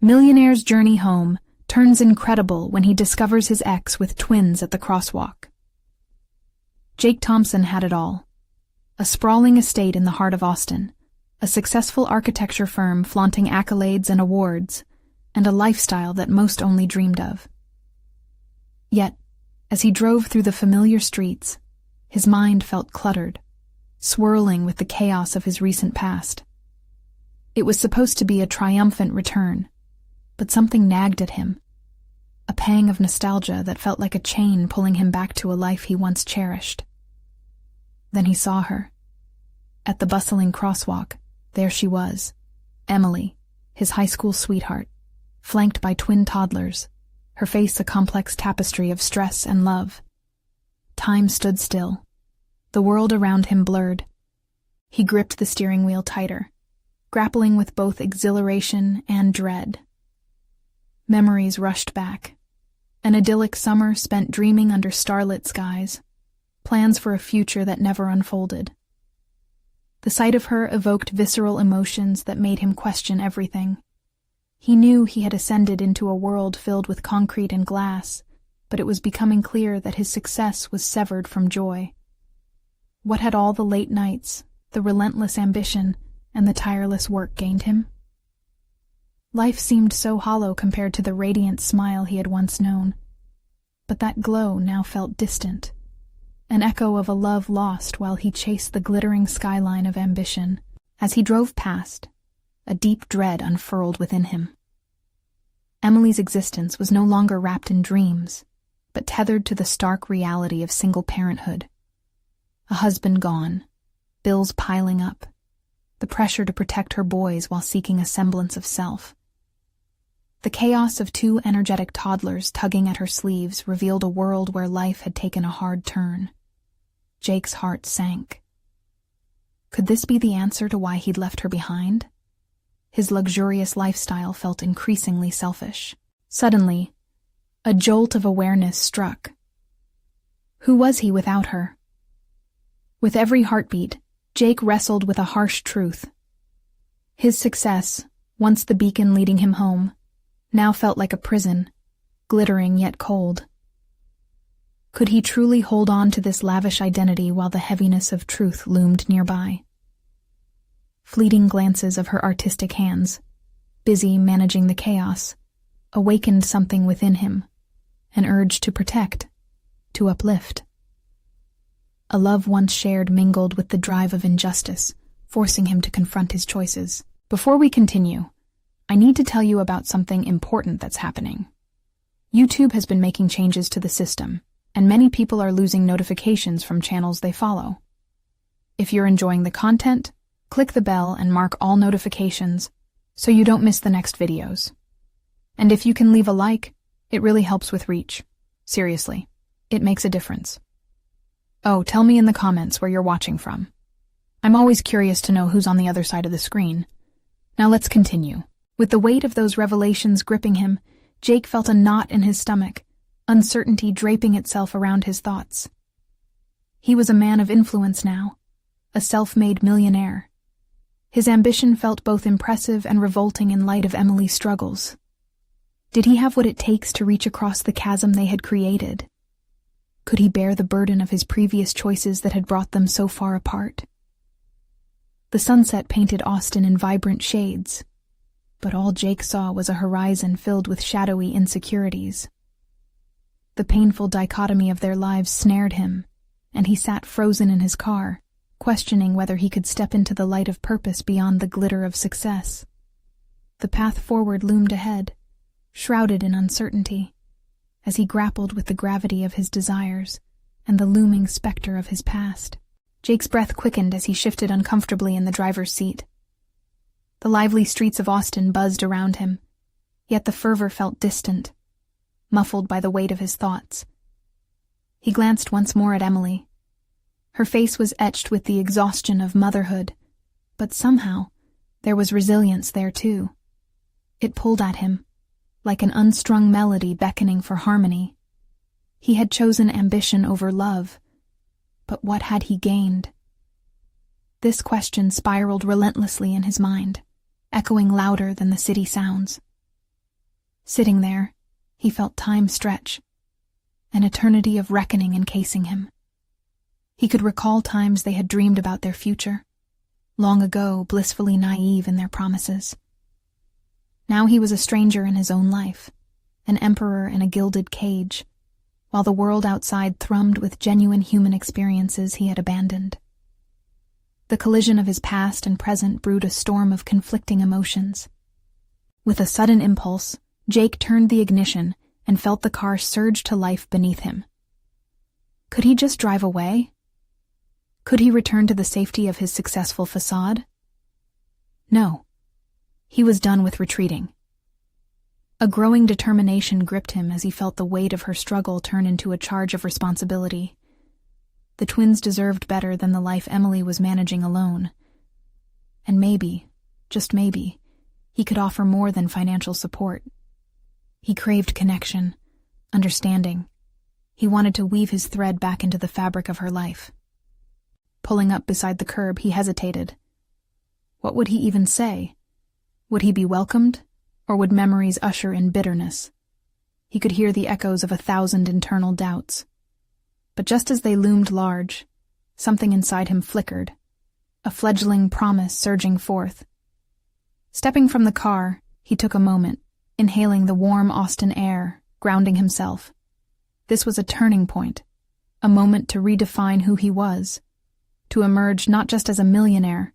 Millionaire's journey home turns incredible when he discovers his ex with twins at the Crosswalk. Jake Thompson had it all. A sprawling estate in the heart of Austin, a successful architecture firm flaunting accolades and awards, and a lifestyle that most only dreamed of. Yet, as he drove through the familiar streets, his mind felt cluttered, swirling with the chaos of his recent past. It was supposed to be a triumphant return, but something nagged at him, a pang of nostalgia that felt like a chain pulling him back to a life he once cherished. Then he saw her. At the bustling Crosswalk, there she was, Emily, his high school sweetheart, flanked by twin toddlers, her face a complex tapestry of stress and love. Time stood still. The world around him blurred. He gripped the steering wheel tighter, grappling with both exhilaration and dread. Memories rushed back. An idyllic summer spent dreaming under starlit skies, plans for a future that never unfolded. The sight of her evoked visceral emotions that made him question everything. He knew he had ascended into a world filled with concrete and glass, but it was becoming clear that his success was severed from joy. What had all the late nights, the relentless ambition, and the tireless work gained him? Life seemed so hollow compared to the radiant smile he had once known. But that glow now felt distant, an echo of a love lost while he chased the glittering skyline of ambition. As he drove past, a deep dread unfurled within him. Emily's existence was no longer wrapped in dreams, but tethered to the stark reality of single parenthood. A husband gone, bills piling up, the pressure to protect her boys while seeking a semblance of self. The chaos of two energetic toddlers tugging at her sleeves revealed a world where life had taken a hard turn. Jake's heart sank. Could this be the answer to why he'd left her behind? His luxurious lifestyle felt increasingly selfish. Suddenly, a jolt of awareness struck. Who was he without her? With every heartbeat, Jake wrestled with a harsh truth. His success, once the beacon leading him home, now felt like a prison, glittering yet cold. Could he truly hold on to this lavish identity while the heaviness of truth loomed nearby? Fleeting glances of her artistic hands, busy managing the chaos, awakened something within him, an urge to protect, to uplift. A love once shared mingled with the drive of injustice, forcing him to confront his choices. Before we continue, I need to tell you about something important that's happening. YouTube has been making changes to the system, and many people are losing notifications from channels they follow. If you're enjoying the content, click the bell and mark all notifications so you don't miss the next videos. And if you can leave a like, it really helps with reach. Seriously, it makes a difference. Oh, tell me in the comments where you're watching from. I'm always curious to know who's on the other side of the screen. Now let's continue. With the weight of those revelations gripping him, Jake felt a knot in his stomach, uncertainty draping itself around his thoughts. He was a man of influence now, a self-made millionaire. His ambition felt both impressive and revolting in light of Emily's struggles. Did he have what it takes to reach across the chasm they had created? Could he bear the burden of his previous choices that had brought them so far apart? The sunset painted Austin in vibrant shades, but all Jake saw was a horizon filled with shadowy insecurities. The painful dichotomy of their lives snared him, and he sat frozen in his car, questioning whether he could step into the light of purpose beyond the glitter of success. The path forward loomed ahead, shrouded in uncertainty, as he grappled with the gravity of his desires and the looming specter of his past. Jake's breath quickened as he shifted uncomfortably in the driver's seat. The lively streets of Austin buzzed around him, yet the fervor felt distant, muffled by the weight of his thoughts. He glanced once more at Emily. Her face was etched with the exhaustion of motherhood, but somehow there was resilience there too. It pulled at him, like an unstrung melody beckoning for harmony. He had chosen ambition over love, but what had he gained? This question spiraled relentlessly in his mind, echoing louder than the city sounds. Sitting there, he felt time stretch, an eternity of reckoning encasing him. He could recall times they had dreamed about their future, long ago blissfully naive in their promises. Now he was a stranger in his own life, an emperor in a gilded cage, while the world outside thrummed with genuine human experiences he had abandoned. The collision of his past and present brewed a storm of conflicting emotions. With a sudden impulse, Jake turned the ignition and felt the car surge to life beneath him. Could he just drive away? Could he return to the safety of his successful facade? No. He was done with retreating. A growing determination gripped him as he felt the weight of her struggle turn into a charge of responsibility. The twins deserved better than the life Emily was managing alone. And maybe, just maybe, he could offer more than financial support. He craved connection, understanding. He wanted to weave his thread back into the fabric of her life. Pulling up beside the curb, he hesitated. What would he even say? Would he be welcomed, or would memories usher in bitterness? He could hear the echoes of 1,000 internal doubts. But just as they loomed large, something inside him flickered, a fledgling promise surging forth. Stepping from the car, he took a moment, inhaling the warm Austin air, grounding himself. This was a turning point, a moment to redefine who he was, to emerge not just as a millionaire,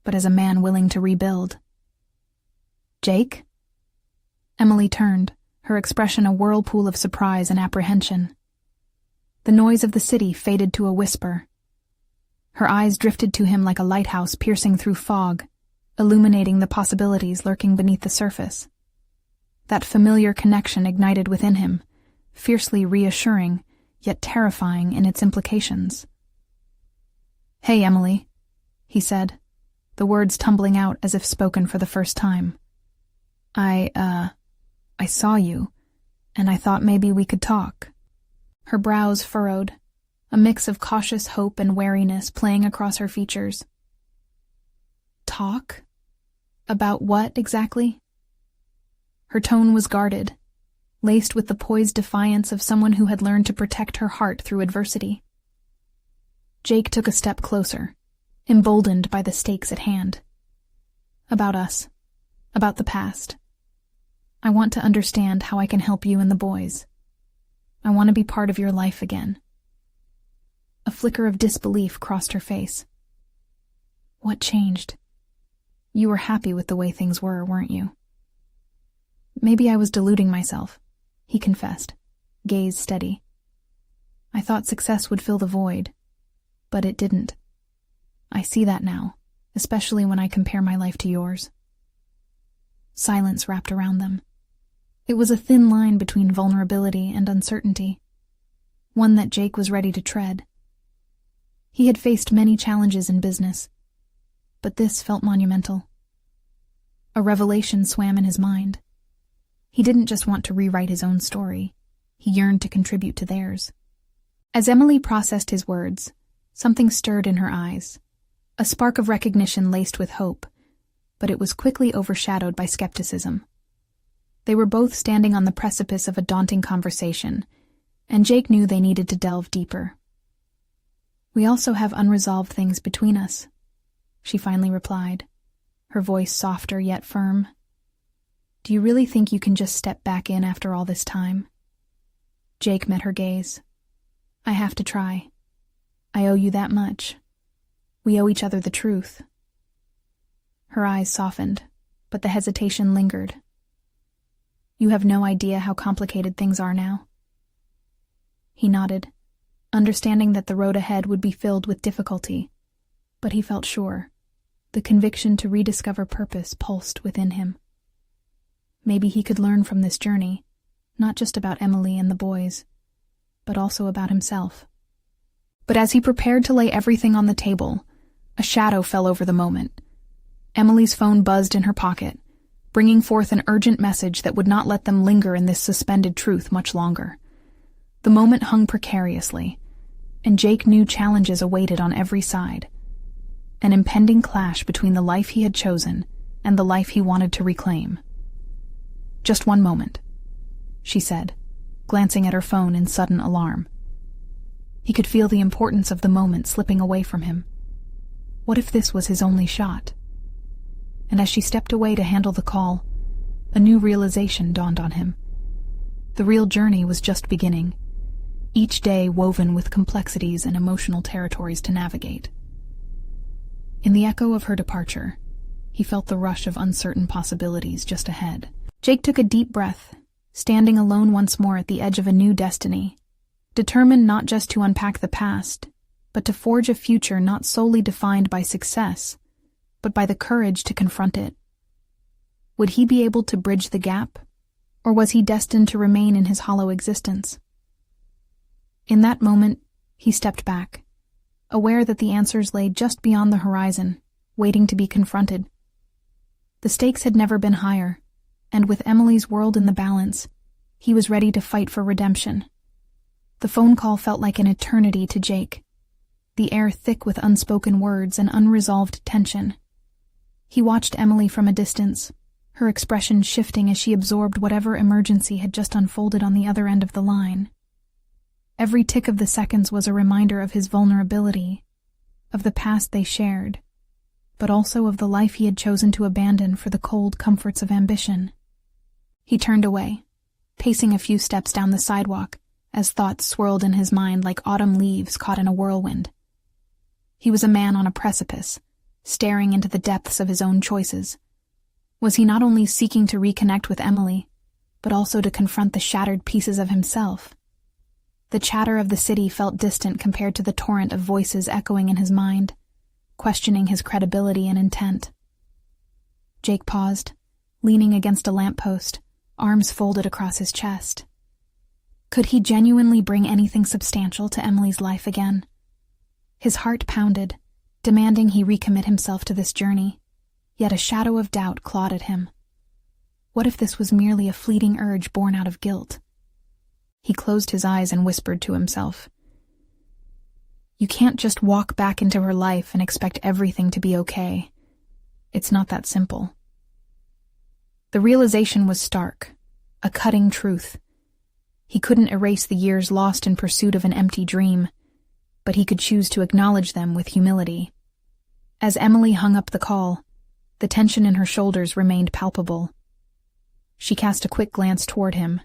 but as a man willing to rebuild. Jake? Emily turned, her expression a whirlpool of surprise and apprehension. The noise of the city faded to a whisper. Her eyes drifted to him like a lighthouse piercing through fog, illuminating the possibilities lurking beneath the surface. That familiar connection ignited within him, fiercely reassuring, yet terrifying in its implications. "Hey, Emily," he said, the words tumbling out as if spoken for the first time. I saw you, and I thought maybe we could talk." Her brows furrowed, a mix of cautious hope and wariness playing across her features. Talk? About what, exactly? Her tone was guarded, laced with the poised defiance of someone who had learned to protect her heart through adversity. Jake took a step closer, emboldened by the stakes at hand. "About us. About the past. I want to understand how I can help you and the boys. I want to be part of your life again." A flicker of disbelief crossed her face. "What changed? You were happy with the way things were, weren't you?" "Maybe I was deluding myself," he confessed, gaze steady. "I thought success would fill the void, but it didn't. I see that now, especially when I compare my life to yours." Silence wrapped around them. It was a thin line between vulnerability and uncertainty, one that Jake was ready to tread. He had faced many challenges in business, but this felt monumental. A revelation swam in his mind. He didn't just want to rewrite his own story, he yearned to contribute to theirs. As Emily processed his words, something stirred in her eyes, a spark of recognition laced with hope, but it was quickly overshadowed by skepticism. They were both standing on the precipice of a daunting conversation, and Jake knew they needed to delve deeper. "We also have unresolved things between us," she finally replied, her voice softer yet firm. "Do you really think you can just step back in after all this time?" Jake met her gaze. "I have to try. I owe you that much. We owe each other the truth." Her eyes softened, but the hesitation lingered. "You have no idea how complicated things are now?" He nodded, understanding that the road ahead would be filled with difficulty, but he felt sure. The conviction to rediscover purpose pulsed within him. Maybe he could learn from this journey, not just about Emily and the boys, but also about himself. But as he prepared to lay everything on the table, a shadow fell over the moment. Emily's phone buzzed in her pocket, bringing forth an urgent message that would not let them linger in this suspended truth much longer. The moment hung precariously, and Jake knew challenges awaited on every side. An impending clash between the life he had chosen and the life he wanted to reclaim. "Just one moment," she said, glancing at her phone in sudden alarm. He could feel the importance of the moment slipping away from him. What if this was his only shot? And as she stepped away to handle the call, a new realization dawned on him. The real journey was just beginning, each day woven with complexities and emotional territories to navigate. In the echo of her departure, he felt the rush of uncertain possibilities just ahead. Jake took a deep breath, standing alone once more at the edge of a new destiny, determined not just to unpack the past, but to forge a future not solely defined by success, but by the courage to confront it. Would he be able to bridge the gap, or was he destined to remain in his hollow existence? In that moment, he stepped back, aware that the answers lay just beyond the horizon, waiting to be confronted. The stakes had never been higher, and with Emily's world in the balance, he was ready to fight for redemption. The phone call felt like an eternity to Jake, the air thick with unspoken words and unresolved tension. He watched Emily from a distance, her expression shifting as she absorbed whatever emergency had just unfolded on the other end of the line. Every tick of the seconds was a reminder of his vulnerability, of the past they shared, but also of the life he had chosen to abandon for the cold comforts of ambition. He turned away, pacing a few steps down the sidewalk, as thoughts swirled in his mind like autumn leaves caught in a whirlwind. He was a man on a precipice, staring into the depths of his own choices. Was he not only seeking to reconnect with Emily, but also to confront the shattered pieces of himself? The chatter of the city felt distant compared to the torrent of voices echoing in his mind, questioning his credibility and intent. Jake paused, leaning against a lamppost, arms folded across his chest. Could he genuinely bring anything substantial to Emily's life again? His heart pounded, demanding he recommit himself to this journey, yet a shadow of doubt clawed at him. What if this was merely a fleeting urge born out of guilt? He closed his eyes and whispered to himself, "You can't just walk back into her life and expect everything to be okay. It's not that simple." The realization was stark, a cutting truth. He couldn't erase the years lost in pursuit of an empty dream, but he could choose to acknowledge them with humility. As Emily hung up the call, the tension in her shoulders remained palpable. She cast a quick glance toward him,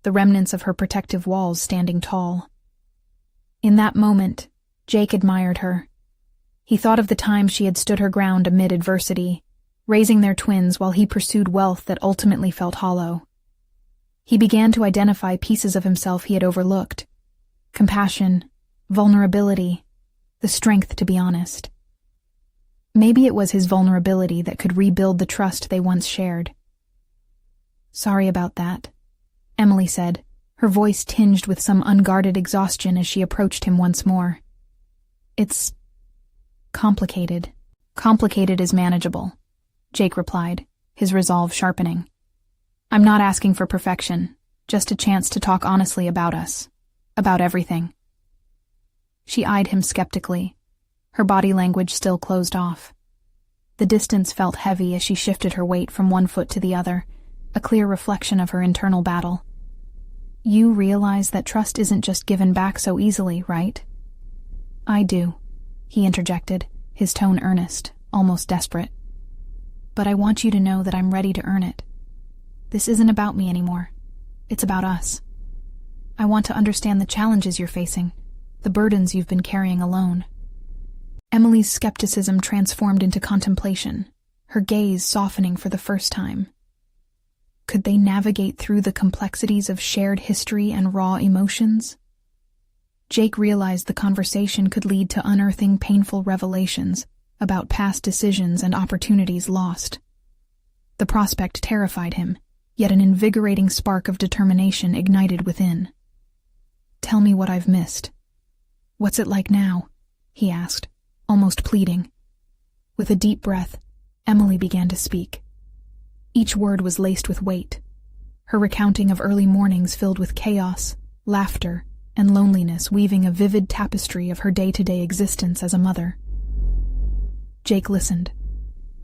the remnants of her protective walls standing tall. In that moment, Jake admired her. He thought of the times she had stood her ground amid adversity, raising their twins while he pursued wealth that ultimately felt hollow. He began to identify pieces of himself he had overlooked: compassion, vulnerability, the strength to be honest. Maybe it was his vulnerability that could rebuild the trust they once shared. "Sorry about that," Emily said, her voice tinged with some unguarded exhaustion as she approached him once more. "It's complicated." "Complicated is manageable," Jake replied, his resolve sharpening. "I'm not asking for perfection, just a chance to talk honestly about us, about everything." She eyed him skeptically, her body language still closed off. The distance felt heavy as she shifted her weight from one foot to the other, a clear reflection of her internal battle. "You realize that trust isn't just given back so easily, right?" "I do," he interjected, his tone earnest, almost desperate. "But I want you to know that I'm ready to earn it. This isn't about me anymore. It's about us. I want to understand the challenges you're facing, the burdens you've been carrying alone." Emily's skepticism transformed into contemplation, her gaze softening for the first time. Could they navigate through the complexities of shared history and raw emotions? Jake realized the conversation could lead to unearthing painful revelations about past decisions and opportunities lost. The prospect terrified him, yet an invigorating spark of determination ignited within. "Tell me what I've missed. What's it like now?" he asked, almost pleading. With a deep breath, Emily began to speak. Each word was laced with weight, her recounting of early mornings filled with chaos, laughter, and loneliness weaving a vivid tapestry of her day-to-day existence as a mother. Jake listened,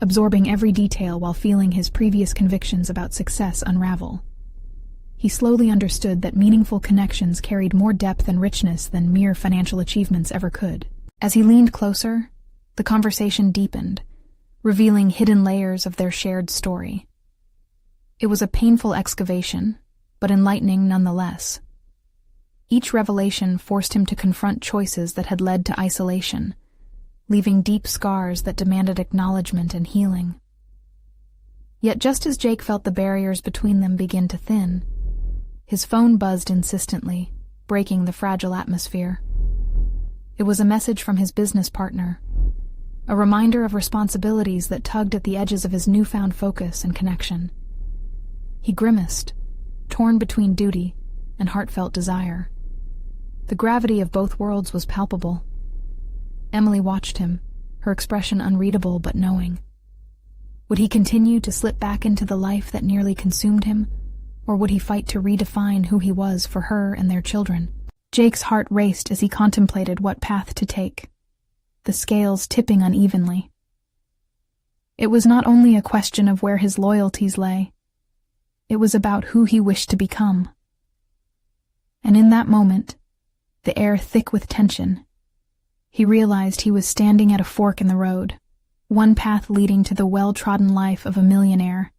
absorbing every detail while feeling his previous convictions about success unravel. He slowly understood that meaningful connections carried more depth and richness than mere financial achievements ever could. As he leaned closer, the conversation deepened, revealing hidden layers of their shared story. It was a painful excavation, but enlightening nonetheless. Each revelation forced him to confront choices that had led to isolation, leaving deep scars that demanded acknowledgement and healing. Yet just as Jake felt the barriers between them begin to thin, his phone buzzed insistently, breaking the fragile atmosphere. It was a message from his business partner, a reminder of responsibilities that tugged at the edges of his newfound focus and connection. He grimaced, torn between duty and heartfelt desire. The gravity of both worlds was palpable. Emily watched him, her expression unreadable but knowing. Would he continue to slip back into the life that nearly consumed him, or would he fight to redefine who he was for her and their children? Jake's heart raced as he contemplated what path to take, the scales tipping unevenly. It was not only a question of where his loyalties lay, it was about who he wished to become. And in that moment, the air thick with tension, he realized he was standing at a fork in the road, one path leading to the well-trodden life of a millionaire,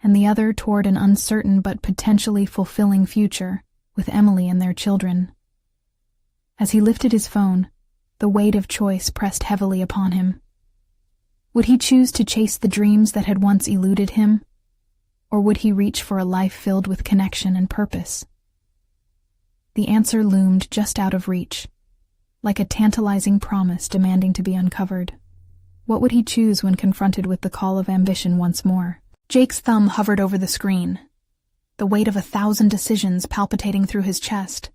and the other toward an uncertain but potentially fulfilling future with Emily and their children. As he lifted his phone, the weight of choice pressed heavily upon him. Would he choose to chase the dreams that had once eluded him, or would he reach for a life filled with connection and purpose? The answer loomed just out of reach, like a tantalizing promise demanding to be uncovered. What would he choose when confronted with the call of ambition once more? Jake's thumb hovered over the screen, the weight of 1,000 decisions palpitating through his chest.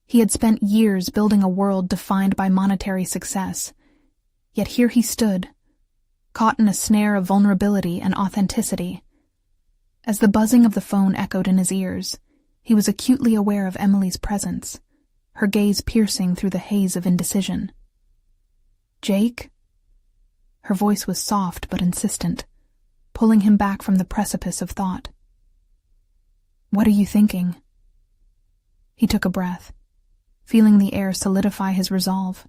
He had spent years building a world defined by monetary success, yet here he stood, caught in a snare of vulnerability and authenticity. As the buzzing of the phone echoed in his ears, he was acutely aware of Emily's presence, her gaze piercing through the haze of indecision. "Jake?" Her voice was soft but insistent, pulling him back from the precipice of thought. "What are you thinking?" He took a breath, feeling the air solidify his resolve.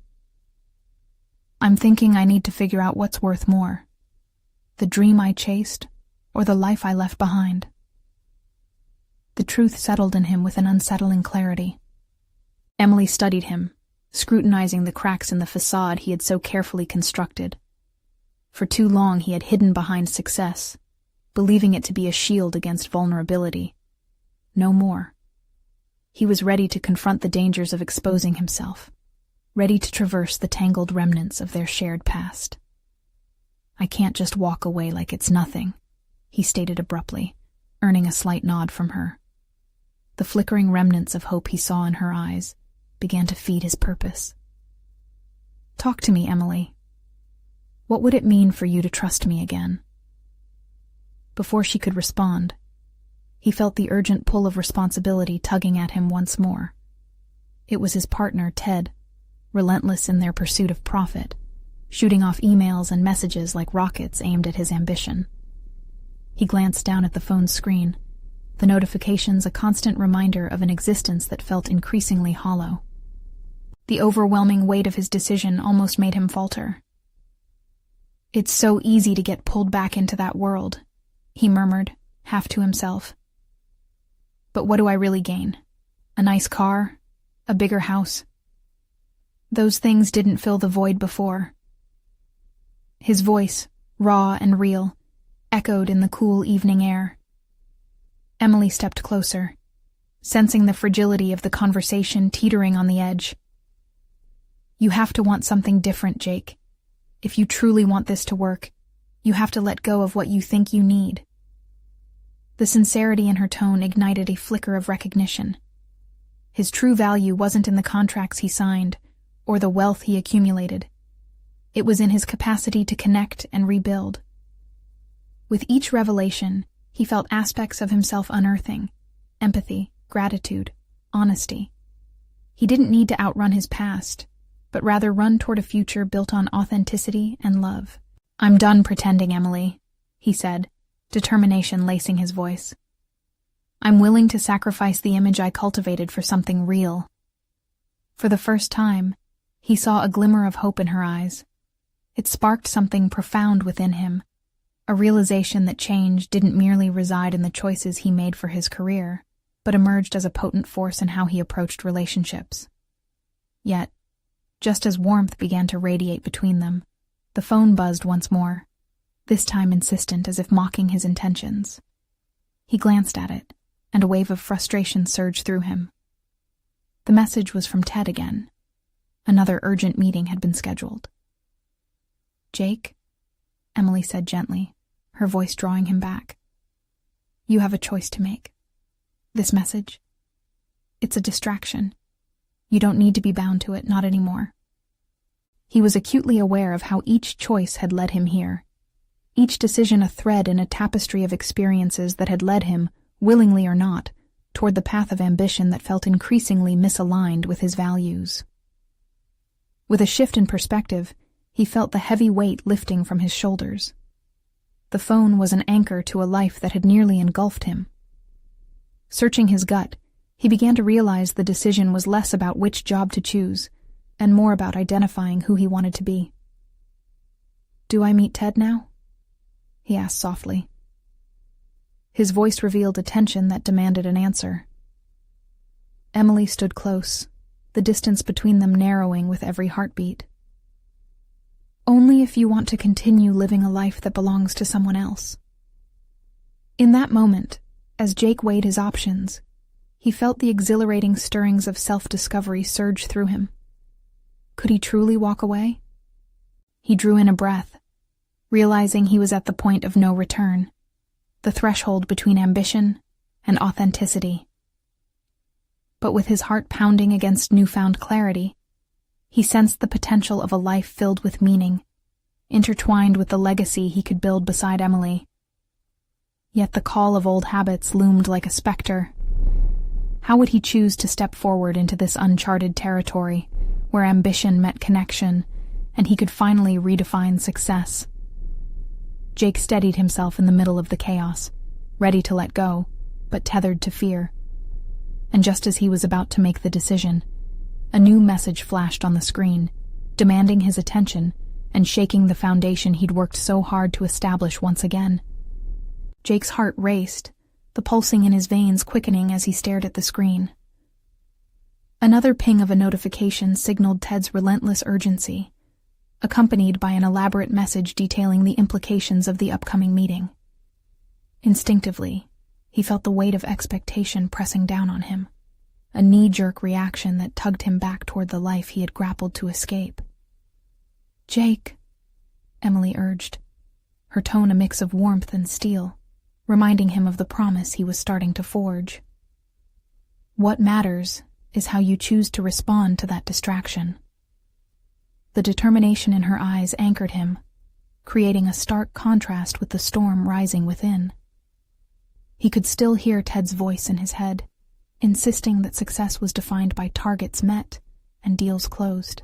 "I'm thinking I need to figure out what's worth more, the dream I chased or the life I left behind." The truth settled in him with an unsettling clarity. Emily studied him, scrutinizing the cracks in the facade he had so carefully constructed. For too long he had hidden behind success, believing it to be a shield against vulnerability. No more. He was ready to confront the dangers of exposing himself, ready to traverse the tangled remnants of their shared past. "I can't just walk away like it's nothing," he stated abruptly, earning a slight nod from her. The flickering remnants of hope he saw in her eyes began to feed his purpose. "Talk to me, Emily. What would it mean for you to trust me again?" Before she could respond, he felt the urgent pull of responsibility tugging at him once more. It was his partner, Ted, relentless in their pursuit of profit, shooting off emails and messages like rockets aimed at his ambition. He glanced down at the phone's screen, the notifications a constant reminder of an existence that felt increasingly hollow. The overwhelming weight of his decision almost made him falter. "It's so easy to get pulled back into that world," he murmured, half to himself. "But what do I really gain? A nice car? A bigger house? Those things didn't fill the void before." His voice, raw and real, echoed in the cool evening air. Emily stepped closer, sensing the fragility of the conversation teetering on the edge. "You have to want something different, Jake. If you truly want this to work, you have to let go of what you think you need." The sincerity in her tone ignited a flicker of recognition. His true value wasn't in the contracts he signed or the wealth he accumulated. It was in his capacity to connect and rebuild. With each revelation, he felt aspects of himself unearthing: empathy, gratitude, honesty. He didn't need to outrun his past, but rather run toward a future built on authenticity and love. "I'm done pretending, Emily," he said, determination lacing his voice. I'm willing to sacrifice the image I cultivated for something real." For the first time, he saw a glimmer of hope in her eyes. It sparked something profound within him, a realization that change didn't merely reside in the choices he made for his career, but emerged as a potent force in how he approached relationships. Yet, just as warmth began to radiate between them, the phone buzzed once more, this time insistent as if mocking his intentions. He glanced at it, and a wave of frustration surged through him. The message was from Ted again. Another urgent meeting had been scheduled. "Jake," Emily said gently, her voice drawing him back. "You have a choice to make. This message, it's a distraction. You don't need to be bound to it, not anymore." He was acutely aware of how each choice had led him here, each decision a thread in a tapestry of experiences that had led him, willingly or not, toward the path of ambition that felt increasingly misaligned with his values. With a shift in perspective, he felt the heavy weight lifting from his shoulders. The phone was an anchor to a life that had nearly engulfed him. Searching his gut, he began to realize the decision was less about which job to choose, and more about identifying who he wanted to be. "Do I meet Ted now?" he asked softly. His voice revealed a tension that demanded an answer. Emily stood close, the distance between them narrowing with every heartbeat. "Only if you want to continue living a life that belongs to someone else." In that moment, as Jake weighed his options, he felt the exhilarating stirrings of self-discovery surge through him. Could he truly walk away? He drew in a breath, realizing he was at the point of no return, the threshold between ambition and authenticity. But with his heart pounding against newfound clarity, he sensed the potential of a life filled with meaning, intertwined with the legacy he could build beside Emily. Yet the call of old habits loomed like a specter. How would he choose to step forward into this uncharted territory, where ambition met connection, and he could finally redefine success? Jake steadied himself in the middle of the chaos, ready to let go, but tethered to fear. And just as he was about to make the decision, a new message flashed on the screen, demanding his attention and shaking the foundation he'd worked so hard to establish once again. Jake's heart raced, the pulsing in his veins quickening as he stared at the screen. Another ping of a notification signaled Ted's relentless urgency, accompanied by an elaborate message detailing the implications of the upcoming meeting. Instinctively, he felt the weight of expectation pressing down on him, a knee-jerk reaction that tugged him back toward the life he had grappled to escape. "Jake," Emily urged, her tone a mix of warmth and steel, reminding him of the promise he was starting to forge. "What matters is how you choose to respond to that distraction." The determination in her eyes anchored him, creating a stark contrast with the storm rising within. He could still hear Ted's voice in his head, insisting that success was defined by targets met and deals closed.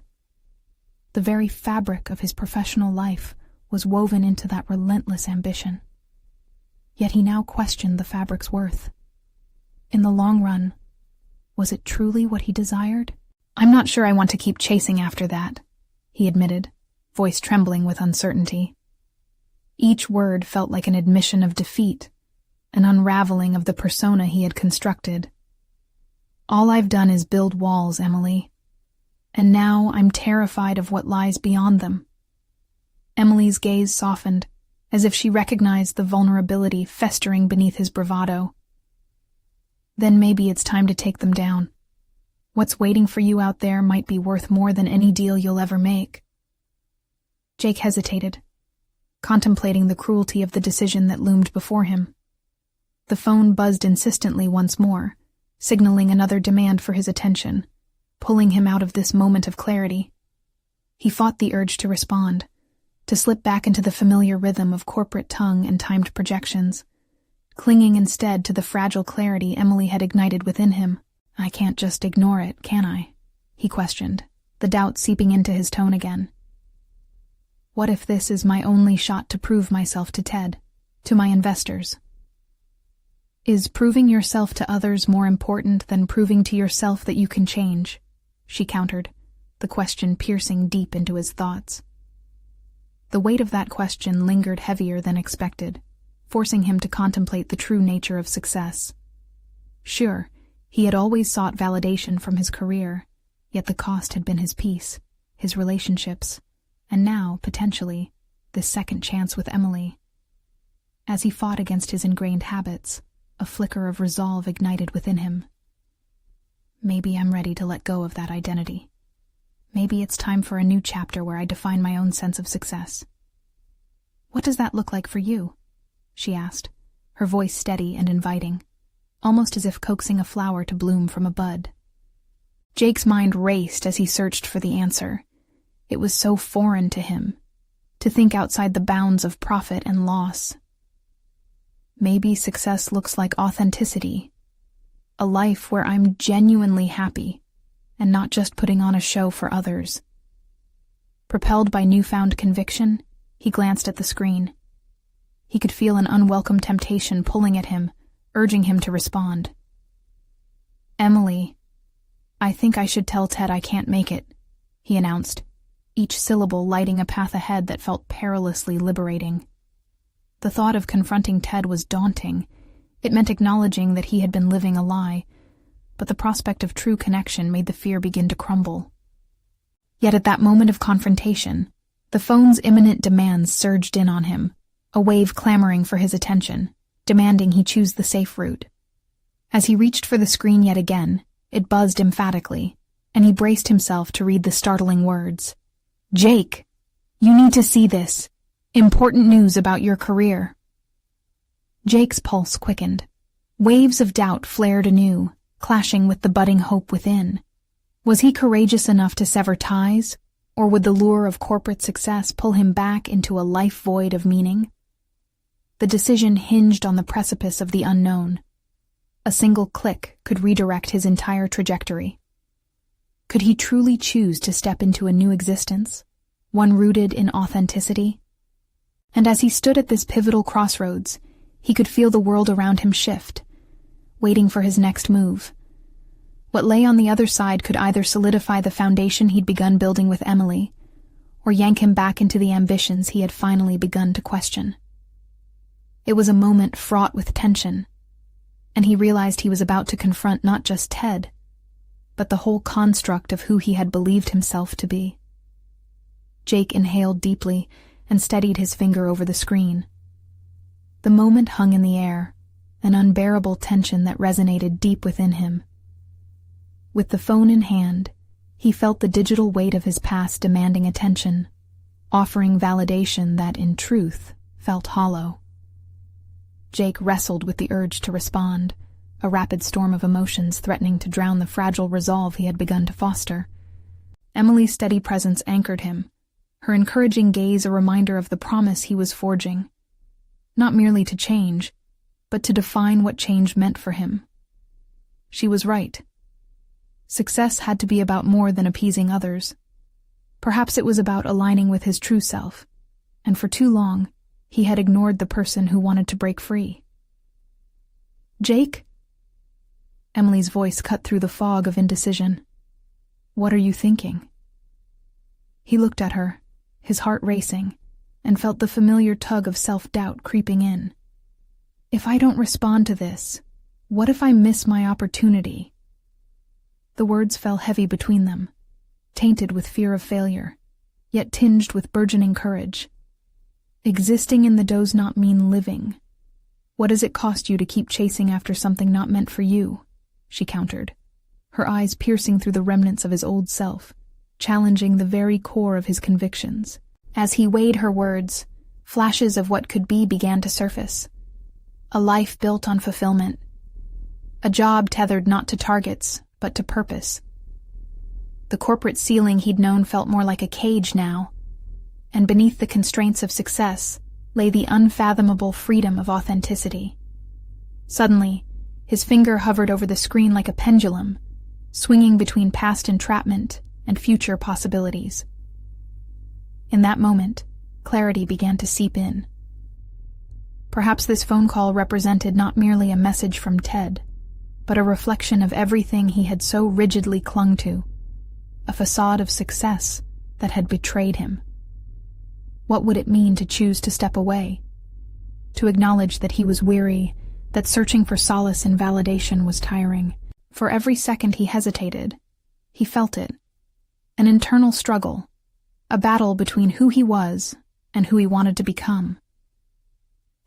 The very fabric of his professional life was woven into that relentless ambition. Yet he now questioned the fabric's worth. In the long run, was it truly what he desired? "I'm not sure I want to keep chasing after that," he admitted, voice trembling with uncertainty. Each word felt like an admission of defeat, an unraveling of the persona he had constructed. "All I've done is build walls, Emily. And now I'm terrified of what lies beyond them." Emily's gaze softened, as if she recognized the vulnerability festering beneath his bravado. "Then maybe it's time to take them down. What's waiting for you out there might be worth more than any deal you'll ever make." Jake hesitated, contemplating the cruelty of the decision that loomed before him. The phone buzzed insistently once more, signaling another demand for his attention, pulling him out of this moment of clarity. He fought the urge to respond, to slip back into the familiar rhythm of corporate tongue and timed projections, clinging instead to the fragile clarity Emily had ignited within him. "I can't just ignore it, can I?" he questioned, the doubt seeping into his tone again. "What if this is my only shot to prove myself to Ted, to my investors?" Is proving yourself to others more important than proving to yourself that you can change? She countered, the question piercing deep into his thoughts. The weight of that question lingered heavier than expected, forcing him to contemplate the true nature of success. Sure, he had always sought validation from his career, yet the cost had been his peace, his relationships, and now, potentially, this second chance with Emily. As he fought against his ingrained habits, a flicker of resolve ignited within him. Maybe I'm ready to let go of that identity. Maybe it's time for a new chapter where I define my own sense of success. What does that look like for you? She asked, her voice steady and inviting, almost as if coaxing a flower to bloom from a bud. Jake's mind raced as he searched for the answer. It was so foreign to him, to think outside the bounds of profit and loss. Maybe success looks like authenticity, a life where I'm genuinely happy and not just putting on a show for others. Propelled by newfound conviction, he glanced at the screen. He could feel an unwelcome temptation pulling at him, urging him to respond. "Emily, I think I should tell Ted I can't make it," he announced, each syllable lighting a path ahead that felt perilously liberating. The thought of confronting Ted was daunting. It meant acknowledging that he had been living a lie, but the prospect of true connection made the fear begin to crumble. Yet at that moment of confrontation, the phone's imminent demands surged in on him, a wave clamoring for his attention, demanding he choose the safe route. As he reached for the screen yet again, it buzzed emphatically, and he braced himself to read the startling words. "Jake, you need to see this. Important news about your career." Jake's pulse quickened. Waves of doubt flared anew, clashing with the budding hope within. Was he courageous enough to sever ties, or would the lure of corporate success pull him back into a life void of meaning? The decision hinged on the precipice of the unknown. A single click could redirect his entire trajectory. Could he truly choose to step into a new existence, one rooted in authenticity? And as he stood at this pivotal crossroads, he could feel the world around him shift, waiting for his next move. What lay on the other side could either solidify the foundation he'd begun building with Emily, or yank him back into the ambitions he had finally begun to question. It was a moment fraught with tension, and he realized he was about to confront not just Ted, but the whole construct of who he had believed himself to be. Jake inhaled deeply and steadied his finger over the screen. The moment hung in the air, an unbearable tension that resonated deep within him. With the phone in hand, he felt the digital weight of his past demanding attention, offering validation that, in truth, felt hollow. Jake wrestled with the urge to respond, a rapid storm of emotions threatening to drown the fragile resolve he had begun to foster. Emily's steady presence anchored him, her encouraging gaze a reminder of the promise he was forging, not merely to change, but to define what change meant for him. She was right. Success had to be about more than appeasing others. Perhaps it was about aligning with his true self, and for too long, he had ignored the person who wanted to break free. "Jake?" Emily's voice cut through the fog of indecision. "What are you thinking?" He looked at her, his heart racing, and felt the familiar tug of self-doubt creeping in. If I don't respond to this, what if I miss my opportunity? The words fell heavy between them, tainted with fear of failure, yet tinged with burgeoning courage. Existing in the does not mean living. What does it cost you to keep chasing after something not meant for you? She countered, her eyes piercing through the remnants of his old self, challenging the very core of his convictions. As he weighed her words, flashes of what could be began to surface. A life built on fulfillment. A job tethered not to targets, but to purpose. The corporate ceiling he'd known felt more like a cage now, and beneath the constraints of success lay the unfathomable freedom of authenticity. Suddenly, his finger hovered over the screen like a pendulum, swinging between past entrapment and future possibilities. In that moment, clarity began to seep in. Perhaps this phone call represented not merely a message from Ted, but a reflection of everything he had so rigidly clung to, a facade of success that had betrayed him. What would it mean to choose to step away? To acknowledge that he was weary, that searching for solace in validation was tiring. For every second he hesitated, he felt it. An internal struggle, a battle between who he was and who he wanted to become.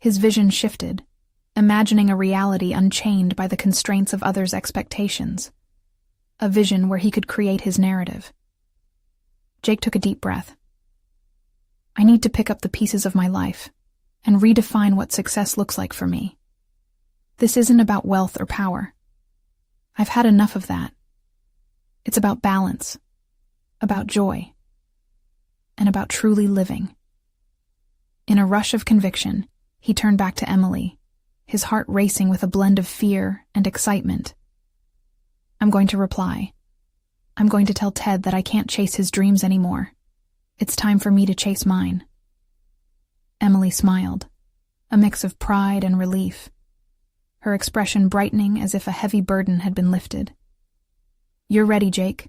His vision shifted, imagining a reality unchained by the constraints of others' expectations. A vision where he could create his narrative. Jake took a deep breath. I need to pick up the pieces of my life and redefine what success looks like for me. This isn't about wealth or power. I've had enough of that. It's about balance, about joy, and about truly living. In a rush of conviction, he turned back to Emily, his heart racing with a blend of fear and excitement. I'm going to reply. I'm going to tell Ted that I can't chase his dreams anymore. It's time for me to chase mine. Emily smiled, a mix of pride and relief, her expression brightening as if a heavy burden had been lifted. You're ready, Jake.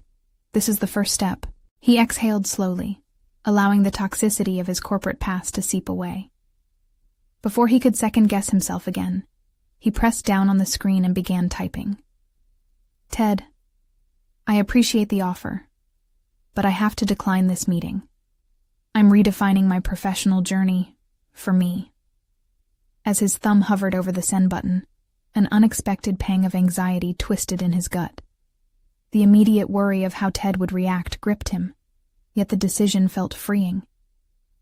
This is the first step. He exhaled slowly, allowing the toxicity of his corporate past to seep away. Before he could second-guess himself again, he pressed down on the screen and began typing. Ted, I appreciate the offer, but I have to decline this meeting. I'm redefining my professional journey for me. As his thumb hovered over the send button, an unexpected pang of anxiety twisted in his gut. The immediate worry of how Ted would react gripped him, yet the decision felt freeing.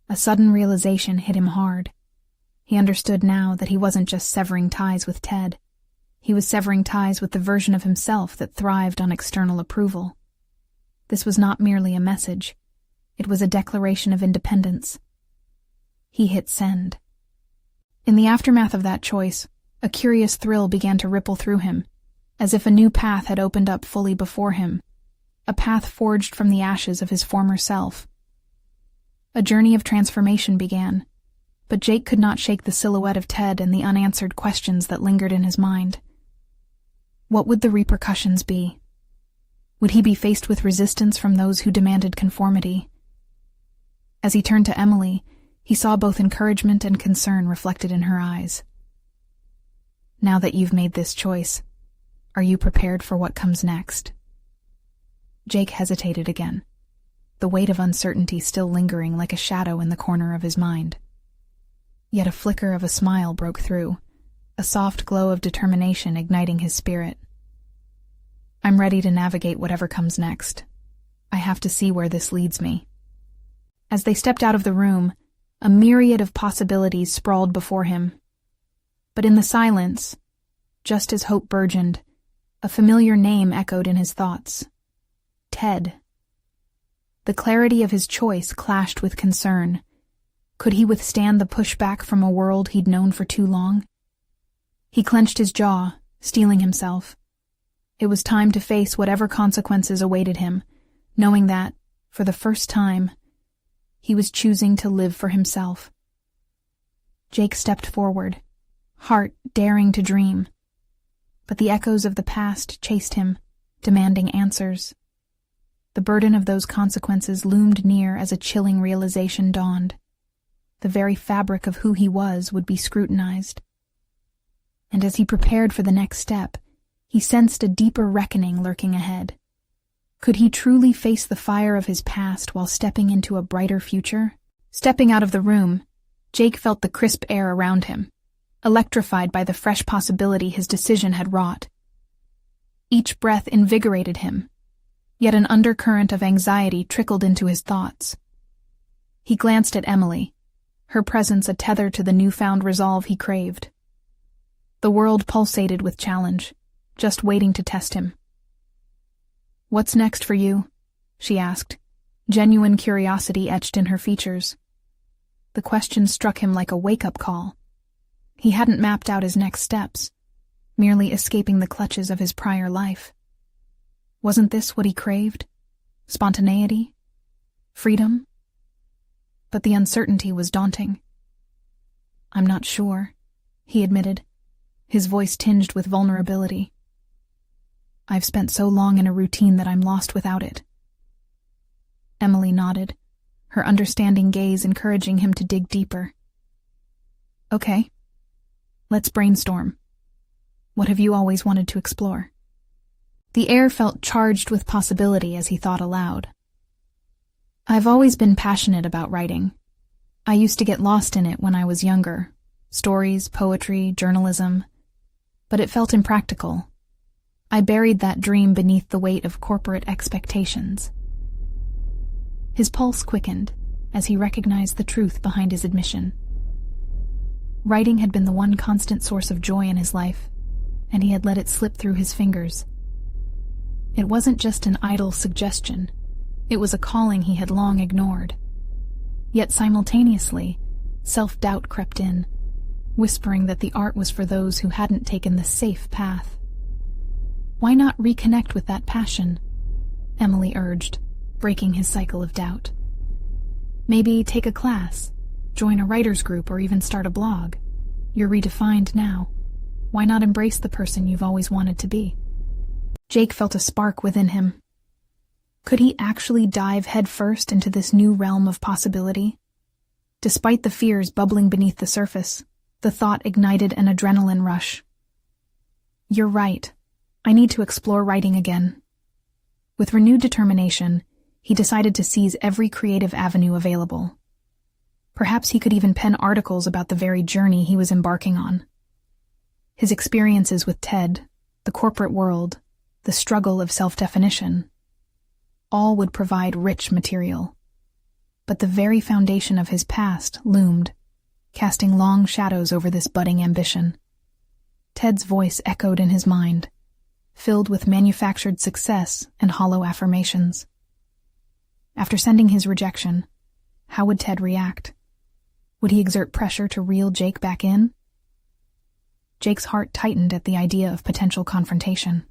A sudden realization hit him hard. He understood now that he wasn't just severing ties with Ted. He was severing ties with the version of himself that thrived on external approval. This was not merely a message. It was a declaration of independence. He hit send. In the aftermath of that choice, a curious thrill began to ripple through him, as if a new path had opened up fully before him, a path forged from the ashes of his former self. A journey of transformation began, but Jake could not shake the silhouette of Ted and the unanswered questions that lingered in his mind. What would the repercussions be? Would he be faced with resistance from those who demanded conformity? As he turned to Emily, he saw both encouragement and concern reflected in her eyes. Now that you've made this choice, are you prepared for what comes next? Jake hesitated again, the weight of uncertainty still lingering like a shadow in the corner of his mind. Yet a flicker of a smile broke through, a soft glow of determination igniting his spirit. I'm ready to navigate whatever comes next. I have to see where this leads me. As they stepped out of the room, a myriad of possibilities sprawled before him. But in the silence, just as hope burgeoned, a familiar name echoed in his thoughts. Ted. The clarity of his choice clashed with concern. Could he withstand the pushback from a world he'd known for too long? He clenched his jaw, steeling himself. It was time to face whatever consequences awaited him, knowing that, for the first time, he was choosing to live for himself. Jake stepped forward, heart daring to dream. But the echoes of the past chased him, demanding answers. The burden of those consequences loomed near as a chilling realization dawned. The very fabric of who he was would be scrutinized. And as he prepared for the next step, he sensed a deeper reckoning lurking ahead. Could he truly face the fire of his past while stepping into a brighter future? Stepping out of the room, Jake felt the crisp air around him, electrified by the fresh possibility his decision had wrought. Each breath invigorated him, yet an undercurrent of anxiety trickled into his thoughts. He glanced at Emily, her presence a tether to the newfound resolve he craved. The world pulsated with challenge, just waiting to test him. "What's next for you?" she asked, genuine curiosity etched in her features. The question struck him like a wake-up call. He hadn't mapped out his next steps, merely escaping the clutches of his prior life. Wasn't this what he craved? Spontaneity? Freedom? But the uncertainty was daunting. "I'm not sure," he admitted, his voice tinged with vulnerability. I've spent so long in a routine that I'm lost without it. Emily nodded, her understanding gaze encouraging him to dig deeper. Okay, let's brainstorm. What have you always wanted to explore? The air felt charged with possibility as he thought aloud. I've always been passionate about writing. I used to get lost in it when I was younger. Stories, poetry, journalism. But it felt impractical. I buried that dream beneath the weight of corporate expectations. His pulse quickened as he recognized the truth behind his admission. Writing had been the one constant source of joy in his life, and he had let it slip through his fingers. It wasn't just an idle suggestion. It was a calling he had long ignored. Yet simultaneously, self-doubt crept in, whispering that the art was for those who hadn't taken the safe path. Why not reconnect with that passion? Emily urged, breaking his cycle of doubt. Maybe take a class, join a writer's group, or even start a blog. You're redefined now. Why not embrace the person you've always wanted to be? Jake felt a spark within him. Could he actually dive headfirst into this new realm of possibility? Despite the fears bubbling beneath the surface, the thought ignited an adrenaline rush. You're right. I need to explore writing again. With renewed determination, he decided to seize every creative avenue available. Perhaps he could even pen articles about the very journey he was embarking on. His experiences with Ted, the corporate world, the struggle of self-definition, all would provide rich material. But the very foundation of his past loomed, casting long shadows over this budding ambition. Ted's voice echoed in his mind, filled with manufactured success and hollow affirmations. After sending his rejection, how would Ted react? Would he exert pressure to reel Jake back in? Jake's heart tightened at the idea of potential confrontation.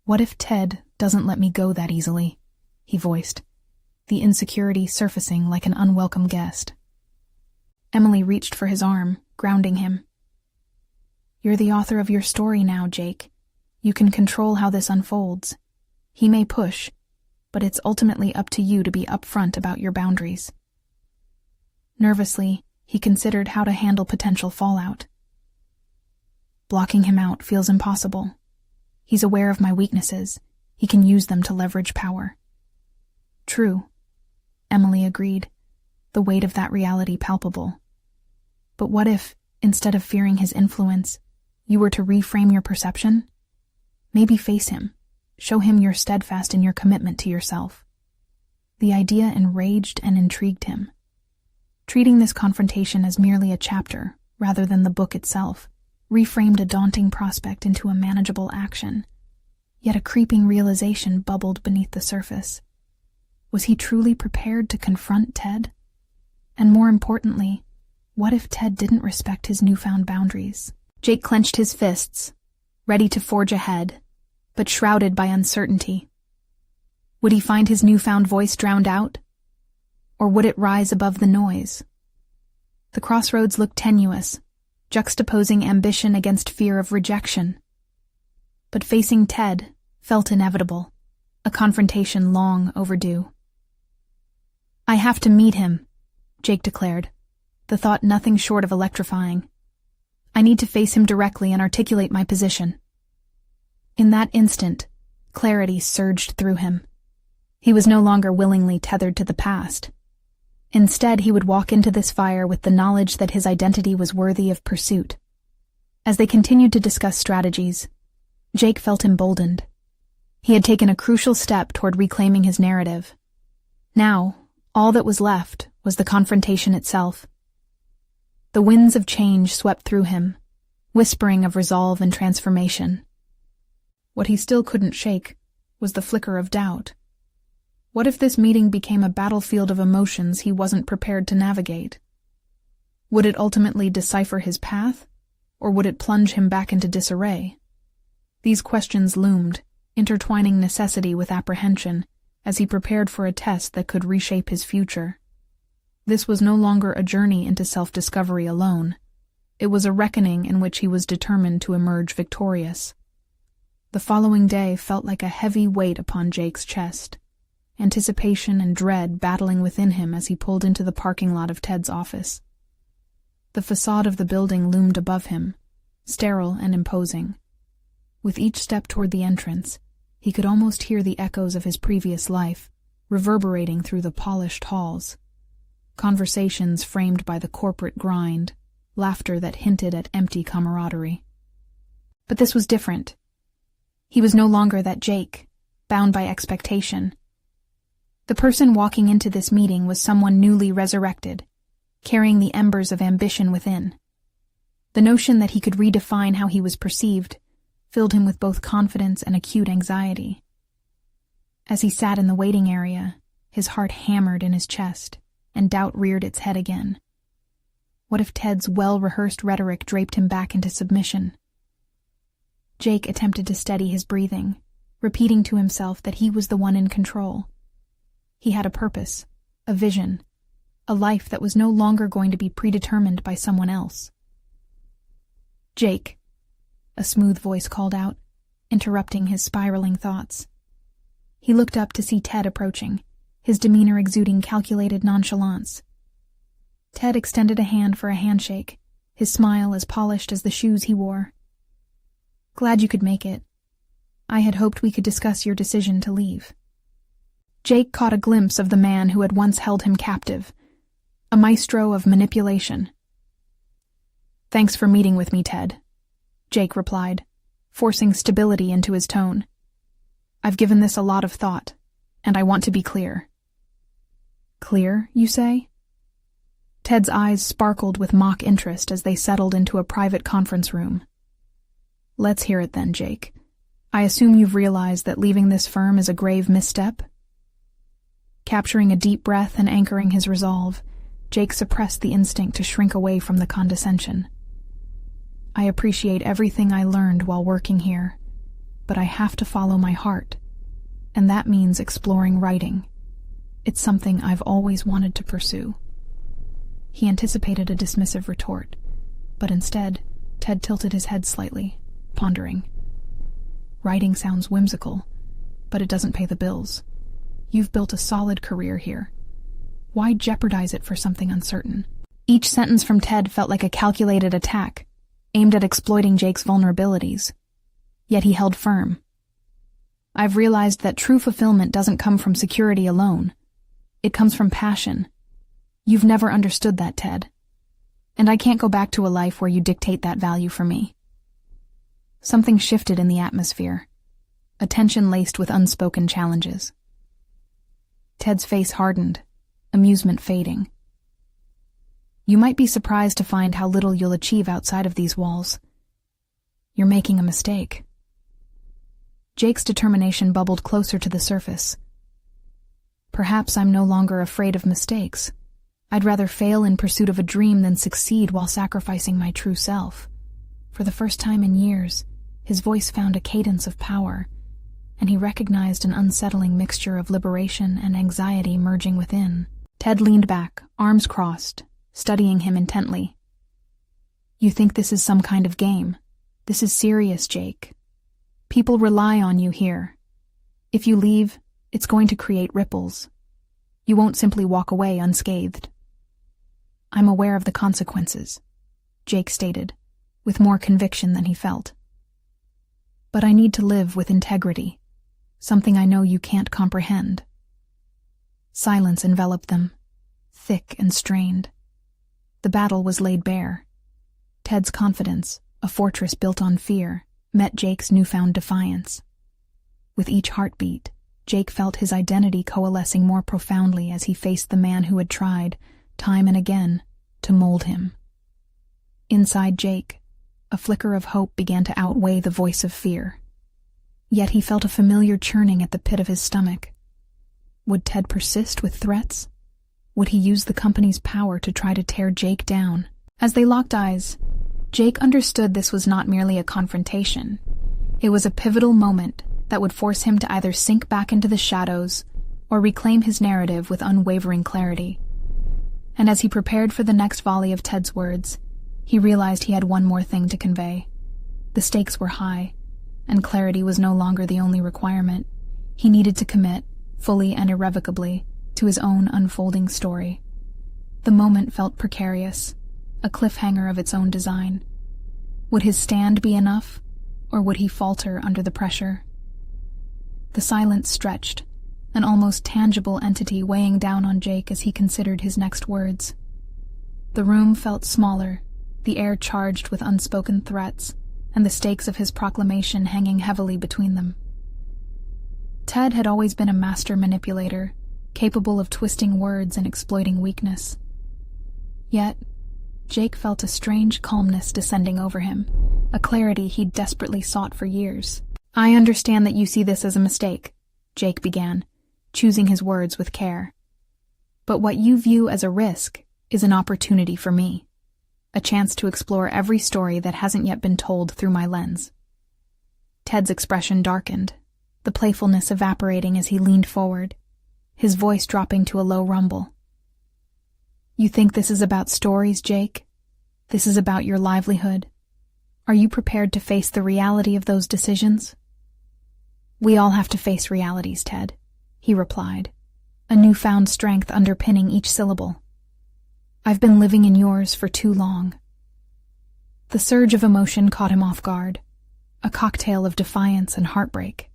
What if Ted doesn't let me go that easily? He voiced, the insecurity surfacing like an unwelcome guest. Emily reached for his arm, grounding him. You're the author of your story now, Jake. You can control how this unfolds. He may push, but it's ultimately up to you to be upfront about your boundaries. Nervously, he considered how to handle potential fallout. Blocking him out feels impossible. He's aware of my weaknesses. He can use them to leverage power. True, Emily agreed, the weight of that reality palpable. But what if, instead of fearing his influence, you were to reframe your perception? Maybe face him. Show him you're steadfast in your commitment to yourself. The idea enraged and intrigued him. Treating this confrontation as merely a chapter, rather than the book itself, reframed a daunting prospect into a manageable action. Yet a creeping realization bubbled beneath the surface. Was he truly prepared to confront Ted? And more importantly, what if Ted didn't respect his newfound boundaries? Jake clenched his fists, ready to forge ahead, but shrouded by uncertainty. Would he find his newfound voice drowned out? Or would it rise above the noise? The crossroads looked tenuous, juxtaposing ambition against fear of rejection. But facing Ted felt inevitable, a confrontation long overdue. I have to meet him, Jake declared, the thought nothing short of electrifying. I need to face him directly and articulate my position. In that instant, clarity surged through him. He was no longer willingly tethered to the past. Instead, he would walk into this fire with the knowledge that his identity was worthy of pursuit. As they continued to discuss strategies, Jake felt emboldened. He had taken a crucial step toward reclaiming his narrative. Now, all that was left was the confrontation itself. The winds of change swept through him, whispering of resolve and transformation. What he still couldn't shake was the flicker of doubt. What if this meeting became a battlefield of emotions he wasn't prepared to navigate? Would it ultimately decipher his path, or would it plunge him back into disarray? These questions loomed, intertwining necessity with apprehension, as he prepared for a test that could reshape his future. This was no longer a journey into self-discovery alone. It was a reckoning in which he was determined to emerge victorious. The following day felt like a heavy weight upon Jake's chest, anticipation and dread battling within him as he pulled into the parking lot of Ted's office. The facade of the building loomed above him, sterile and imposing. With each step toward the entrance, he could almost hear the echoes of his previous life, reverberating through the polished halls. Conversations framed by the corporate grind, laughter that hinted at empty camaraderie. But this was different. He was no longer that Jake, bound by expectation. The person walking into this meeting was someone newly resurrected, carrying the embers of ambition within. The notion that he could redefine how he was perceived filled him with both confidence and acute anxiety. As he sat in the waiting area, his heart hammered in his chest, and doubt reared its head again. What if Ted's well-rehearsed rhetoric draped him back into submission? Jake attempted to steady his breathing, repeating to himself that he was the one in control. He had a purpose, a vision, a life that was no longer going to be predetermined by someone else. "Jake," a smooth voice called out, interrupting his spiraling thoughts. He looked up to see Ted approaching, his demeanor exuding calculated nonchalance. Ted extended a hand for a handshake, his smile as polished as the shoes he wore. "Glad you could make it. I had hoped we could discuss your decision to leave." Jake caught a glimpse of the man who had once held him captive, a maestro of manipulation. "Thanks for meeting with me, Ted," Jake replied, forcing stability into his tone. "I've given this a lot of thought, and I want to be clear." "Clear, you say?" Ted's eyes sparkled with mock interest as they settled into a private conference room. "Let's hear it then, Jake. I assume you've realized that leaving this firm is a grave misstep?" Capturing a deep breath and anchoring his resolve, Jake suppressed the instinct to shrink away from the condescension. "I appreciate everything I learned while working here, but I have to follow my heart, and that means exploring writing. It's something I've always wanted to pursue." He anticipated a dismissive retort, but instead, Ted tilted his head slightly, pondering. "Writing sounds whimsical, but it doesn't pay the bills. You've built a solid career here. Why jeopardize it for something uncertain?" Each sentence from Ted felt like a calculated attack, aimed at exploiting Jake's vulnerabilities. Yet he held firm. "I've realized that true fulfillment doesn't come from security alone. It comes from passion. You've never understood that, Ted. And I can't go back to a life where you dictate that value for me." Something shifted in the atmosphere, a tension laced with unspoken challenges. Ted's face hardened, amusement fading. "You might be surprised to find how little you'll achieve outside of these walls. You're making a mistake." Jake's determination bubbled closer to the surface. "Perhaps I'm no longer afraid of mistakes. I'd rather fail in pursuit of a dream than succeed while sacrificing my true self." For the first time in years, his voice found a cadence of power, and he recognized an unsettling mixture of liberation and anxiety merging within. Ted leaned back, arms crossed, studying him intently. "You think this is some kind of game? This is serious, Jake. People rely on you here. If you leave, it's going to create ripples. You won't simply walk away unscathed." "I'm aware of the consequences," Jake stated, with more conviction than he felt. "But I need to live with integrity, something I know you can't comprehend." Silence enveloped them, thick and strained. The battle was laid bare. Ted's confidence, a fortress built on fear, met Jake's newfound defiance. With each heartbeat, Jake felt his identity coalescing more profoundly as he faced the man who had tried, time and again, to mold him. Inside Jake, a flicker of hope began to outweigh the voice of fear. Yet he felt a familiar churning at the pit of his stomach. Would Ted persist with threats? Would he use the company's power to try to tear Jake down? As they locked eyes, Jake understood this was not merely a confrontation. It was a pivotal moment that would force him to either sink back into the shadows or reclaim his narrative with unwavering clarity. And as he prepared for the next volley of Ted's words, He realized he had one more thing to convey. The stakes were high, and clarity was no longer the only requirement. He needed to commit, fully and irrevocably, to his own unfolding story. The moment felt precarious, a cliffhanger of its own design. Would his stand be enough, or would he falter under the pressure? The silence stretched, an almost tangible entity weighing down on Jake as he considered his next words. The room felt smaller, the air charged with unspoken threats, and the stakes of his proclamation hanging heavily between them. Ted had always been a master manipulator, capable of twisting words and exploiting weakness. Yet, Jake felt a strange calmness descending over him, a clarity he'd desperately sought for years. "I understand that you see this as a mistake," Jake began, choosing his words with care. "But what you view as a risk is an opportunity for me, a chance to explore every story that hasn't yet been told through my lens." Ted's expression darkened, the playfulness evaporating as he leaned forward, his voice dropping to a low rumble. "You think this is about stories, Jake? This is about your livelihood? Are you prepared to face the reality of those decisions?" "We all have to face realities, Ted," he replied, a newfound strength underpinning each syllable. "I've been living in yours for too long." The surge of emotion caught him off guard, a cocktail of defiance and heartbreak.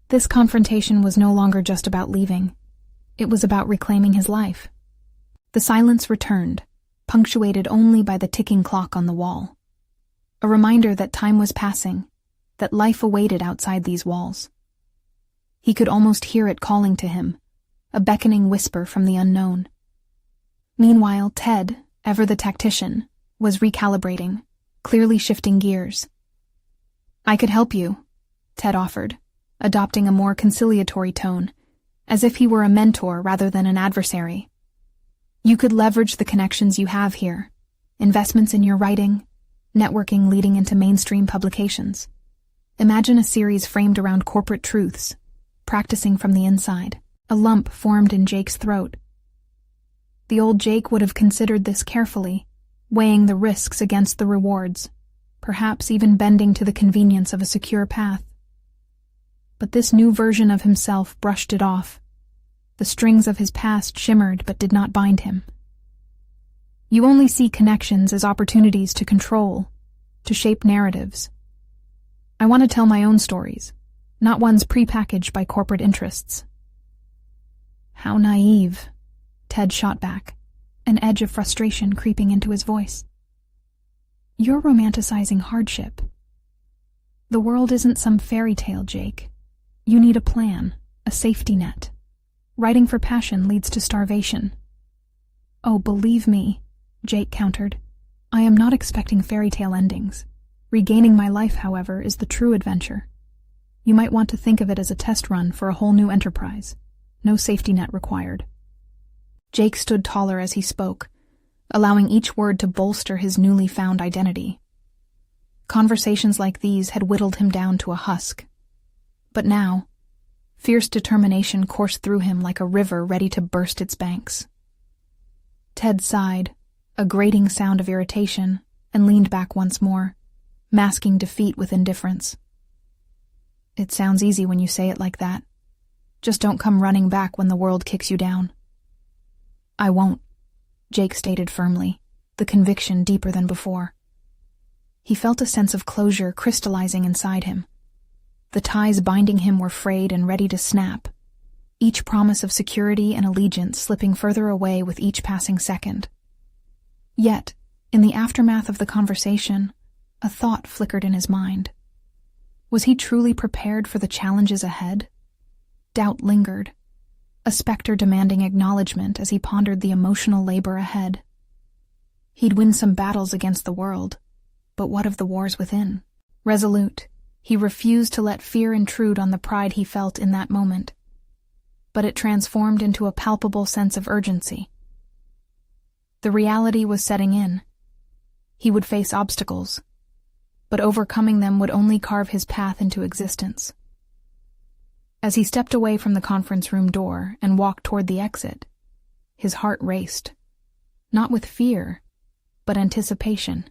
This confrontation was no longer just about leaving. It was about reclaiming his life. The silence returned, punctuated only by the ticking clock on the wall. A reminder that time was passing, that life awaited outside these walls. He could almost hear it calling to him, a beckoning whisper from the unknown. Meanwhile, Ted, ever the tactician, was recalibrating, clearly shifting gears. "I could help you," Ted offered, adopting a more conciliatory tone, as if he were a mentor rather than an adversary. "You could leverage the connections you have here, investments in your writing, networking leading into mainstream publications. Imagine a series framed around corporate truths, practicing from the inside." A lump formed in Jake's throat. The old Jake would have considered this carefully, weighing the risks against the rewards, perhaps even bending to the convenience of a secure path. But this new version of himself brushed it off. The strings of his past shimmered but did not bind him. "You only see connections as opportunities to control, to shape narratives. I want to tell my own stories, not ones prepackaged by corporate interests." "How naive," Ted shot back, an edge of frustration creeping into his voice. "You're romanticizing hardship. The world isn't some fairy tale, Jake. You need a plan, a safety net. Writing for passion leads to starvation." "Oh, believe me," Jake countered. "I am not expecting fairy tale endings. Regaining my life, however, is the true adventure. You might want to think of it as a test run for a whole new enterprise. No safety net required." Jake stood taller as he spoke, allowing each word to bolster his newly found identity. Conversations like these had whittled him down to a husk. But now, fierce determination coursed through him like a river ready to burst its banks. Ted sighed, a grating sound of irritation, and leaned back once more, masking defeat with indifference. "It sounds easy when you say it like that. Just don't come running back when the world kicks you down." "I won't," Jake stated firmly, the conviction deeper than before. He felt a sense of closure crystallizing inside him. The ties binding him were frayed and ready to snap, each promise of security and allegiance slipping further away with each passing second. Yet, in the aftermath of the conversation, a thought flickered in his mind. Was he truly prepared for the challenges ahead? Doubt lingered, a specter demanding acknowledgement as he pondered the emotional labor ahead. He'd win some battles against the world, but what of the wars within? Resolute, he refused to let fear intrude on the pride he felt in that moment. But it transformed into a palpable sense of urgency. The reality was setting in. He would face obstacles, but overcoming them would only carve his path into existence. As he stepped away from the conference room door and walked toward the exit, his heart raced, not with fear, but anticipation.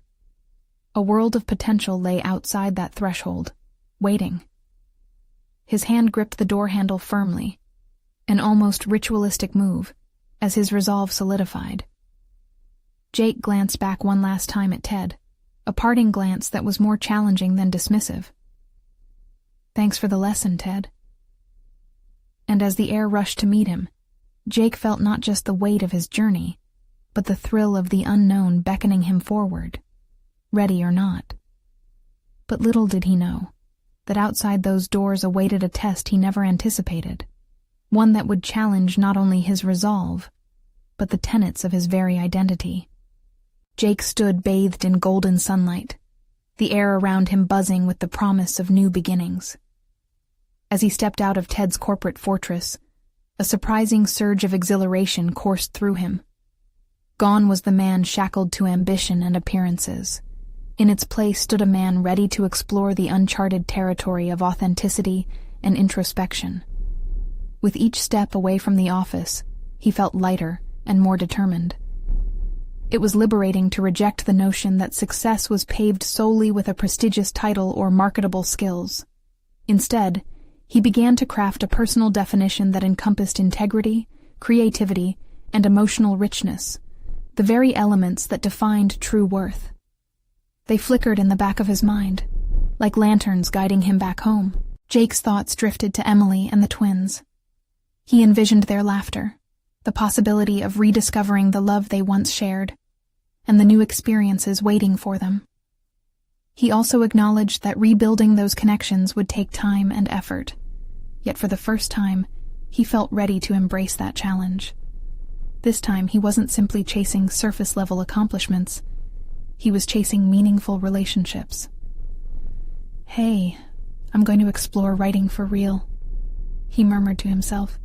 A world of potential lay outside that threshold, waiting. His hand gripped the door handle firmly, an almost ritualistic move, as his resolve solidified. Jake glanced back one last time at Ted, a parting glance that was more challenging than dismissive. "Thanks for the lesson, Ted." And as the air rushed to meet him, Jake felt not just the weight of his journey, but the thrill of the unknown beckoning him forward, ready or not. But little did he know that outside those doors awaited a test he never anticipated, one that would challenge not only his resolve, but the tenets of his very identity. Jake stood bathed in golden sunlight, the air around him buzzing with the promise of new beginnings. As he stepped out of Ted's corporate fortress, a surprising surge of exhilaration coursed through him. Gone was the man shackled to ambition and appearances. In its place stood a man ready to explore the uncharted territory of authenticity and introspection. With each step away from the office, he felt lighter and more determined. It was liberating to reject the notion that success was paved solely with a prestigious title or marketable skills. Instead, he began to craft a personal definition that encompassed integrity, creativity, and emotional richness, the very elements that defined true worth. They flickered in the back of his mind, like lanterns guiding him back home. Jake's thoughts drifted to Emily and the twins. He envisioned their laughter, the possibility of rediscovering the love they once shared, and the new experiences waiting for them. He also acknowledged that rebuilding those connections would take time and effort, yet for the first time, he felt ready to embrace that challenge. This time, he wasn't simply chasing surface-level accomplishments. He was chasing meaningful relationships. "Hey, I'm going to explore writing for real," he murmured to himself,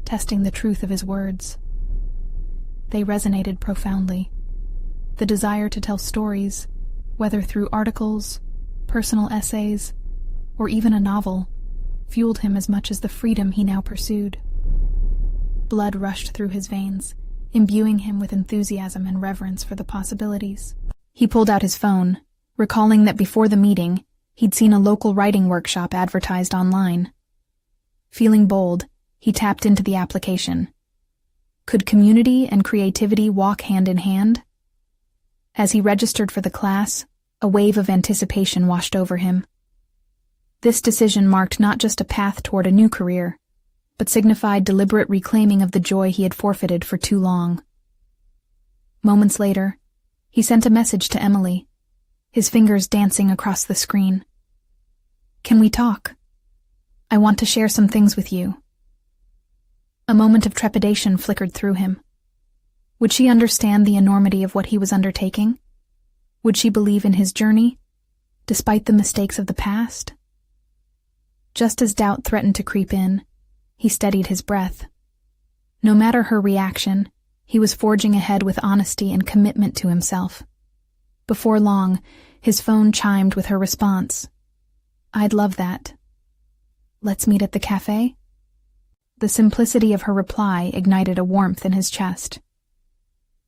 testing the truth of his words. They resonated profoundly. The desire to tell stories, whether through articles, personal essays, or even a novel, fueled him as much as the freedom he now pursued. Blood rushed through his veins, imbuing him with enthusiasm and reverence for the possibilities. He pulled out his phone, recalling that before the meeting, he'd seen a local writing workshop advertised online. Feeling bold, he tapped into the application. Could community and creativity walk hand in hand? As he registered for the class, a wave of anticipation washed over him. This decision marked not just a path toward a new career, but signified deliberate reclaiming of the joy he had forfeited for too long. Moments later, he sent a message to Emily, his fingers dancing across the screen. "Can we talk? I want to share some things with you." A moment of trepidation flickered through him. Would she understand the enormity of what he was undertaking? Would she believe in his journey, despite the mistakes of the past? Just as doubt threatened to creep in, he steadied his breath. No matter her reaction, he was forging ahead with honesty and commitment to himself. Before long, his phone chimed with her response. "I'd love that. Let's meet at the cafe?" The simplicity of her reply ignited a warmth in his chest.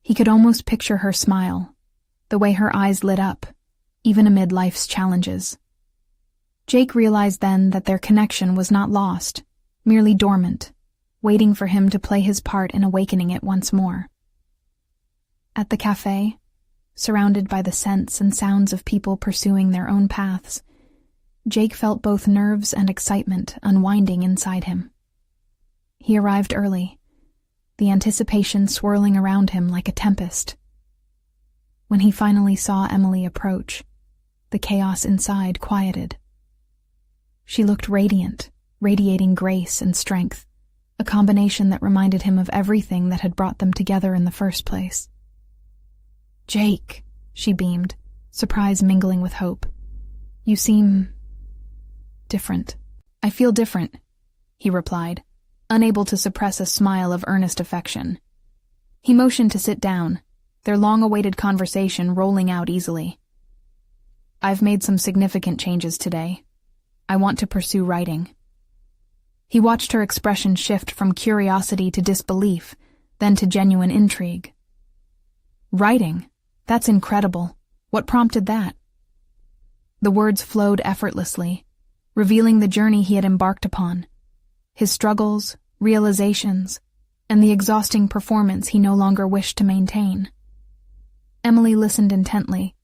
He could almost picture her smile, the way her eyes lit up, even amid life's challenges. Jake realized then that their connection was not lost, merely dormant, waiting for him to play his part in awakening it once more. At the cafe, surrounded by the scents and sounds of people pursuing their own paths, Jake felt both nerves and excitement unwinding inside him. He arrived early, the anticipation swirling around him like a tempest. When he finally saw Emily approach, the chaos inside quieted. She looked radiant, radiating grace and strength, a combination that reminded him of everything that had brought them together in the first place. "Jake," she beamed, surprise mingling with hope. "You seem different." "I feel different," he replied, unable to suppress a smile of earnest affection. He motioned to sit down, their long-awaited conversation rolling out easily. "I've made some significant changes today. I want to pursue writing." He watched her expression shift from curiosity to disbelief, then to genuine intrigue. "Writing? That's incredible. What prompted that? The words flowed effortlessly, revealing the journey he had embarked upon, his struggles, realizations, and the exhausting performance he no longer wished to maintain. Emily listened intently,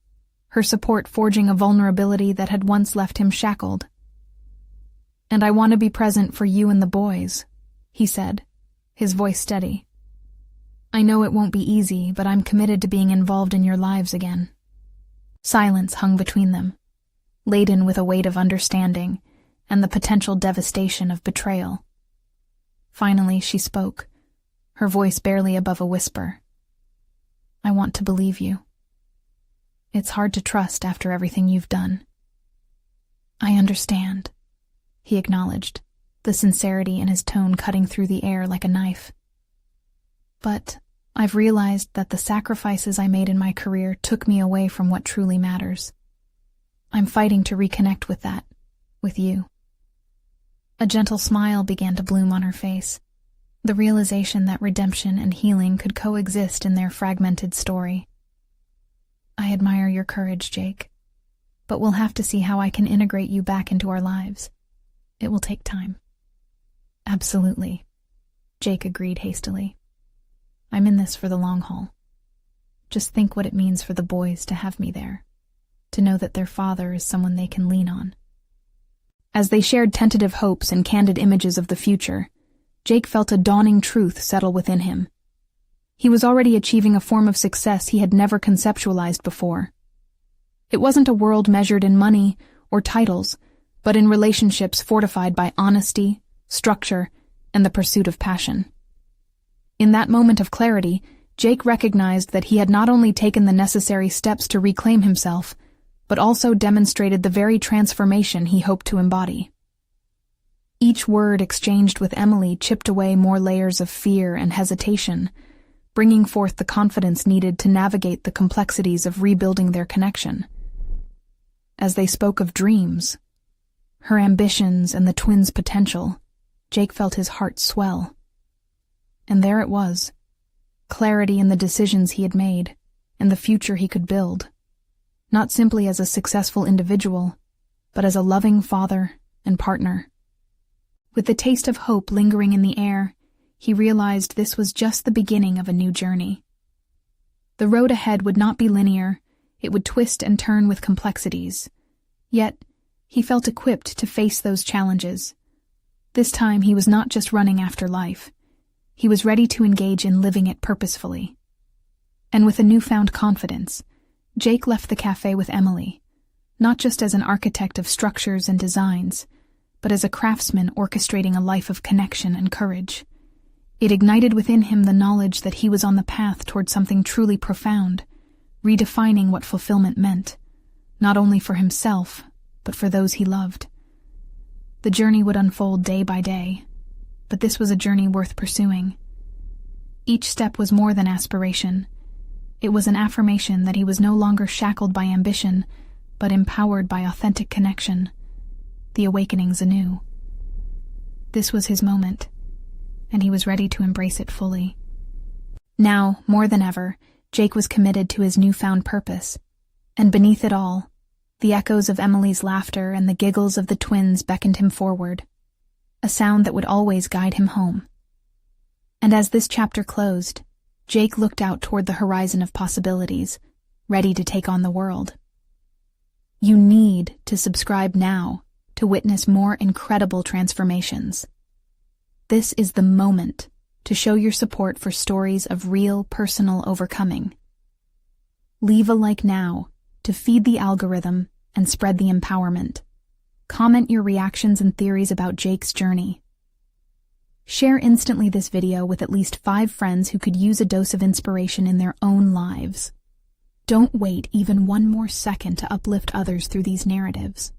her support forging a vulnerability that had once left him shackled. "And I want to be present for you and the boys," he said, his voice steady. "I know it won't be easy, but I'm committed to being involved in your lives again." Silence hung between them, laden with a weight of understanding and the potential devastation of betrayal. Finally, she spoke, her voice barely above a whisper. "I want to believe you. It's hard to trust after everything you've done." "I understand," he acknowledged, the sincerity in his tone cutting through the air like a knife. "But I've realized that the sacrifices I made in my career took me away from what truly matters. I'm fighting to reconnect with that, with you." A gentle smile began to bloom on her face, the realization that redemption and healing could coexist in their fragmented story. "I admire your courage, Jake, but we'll have to see how I can integrate you back into our lives. It will take time." "Absolutely," Jake agreed hastily. "I'm in this for the long haul. Just think what it means for the boys to have me there, to know that their father is someone they can lean on." As they shared tentative hopes and candid images of the future, Jake felt a dawning truth settle within him. He was already achieving a form of success he had never conceptualized before. It wasn't a world measured in money or titles, but in relationships fortified by honesty, structure, and the pursuit of passion. In that moment of clarity, Jake recognized that he had not only taken the necessary steps to reclaim himself, but also demonstrated the very transformation he hoped to embody. Each word exchanged with Emily chipped away more layers of fear and hesitation, bringing forth the confidence needed to navigate the complexities of rebuilding their connection. As they spoke of dreams, her ambitions and the twins' potential, Jake felt his heart swell. And there it was, clarity in the decisions he had made and the future he could build, not simply as a successful individual, but as a loving father and partner. With the taste of hope lingering in the air, he realized this was just the beginning of a new journey. The road ahead would not be linear, it would twist and turn with complexities. Yet, he felt equipped to face those challenges. This time he was not just running after life. He was ready to engage in living it purposefully. And with a newfound confidence, Jake left the cafe with Emily, not just as an architect of structures and designs, but as a craftsman orchestrating a life of connection and courage. It ignited within him the knowledge that he was on the path toward something truly profound, redefining what fulfillment meant, not only for himself, but for those he loved. The journey would unfold day by day, but this was a journey worth pursuing. Each step was more than aspiration. It was an affirmation that he was no longer shackled by ambition, but empowered by authentic connection, the awakenings anew. This was his moment, and he was ready to embrace it fully. Now, more than ever, Jake was committed to his newfound purpose, and beneath it all, the echoes of Emily's laughter and the giggles of the twins beckoned him forward, a sound that would always guide him home. And as this chapter closed, Jake looked out toward the horizon of possibilities, ready to take on the world. You need to subscribe now to witness more incredible transformations. This is the moment to show your support for stories of real personal overcoming. Leave a like now to feed the algorithm and spread the empowerment. Comment your reactions and theories about Jake's journey. Share instantly this video with at least 5 friends who could use a dose of inspiration in their own lives. Don't wait even one more second to uplift others through these narratives.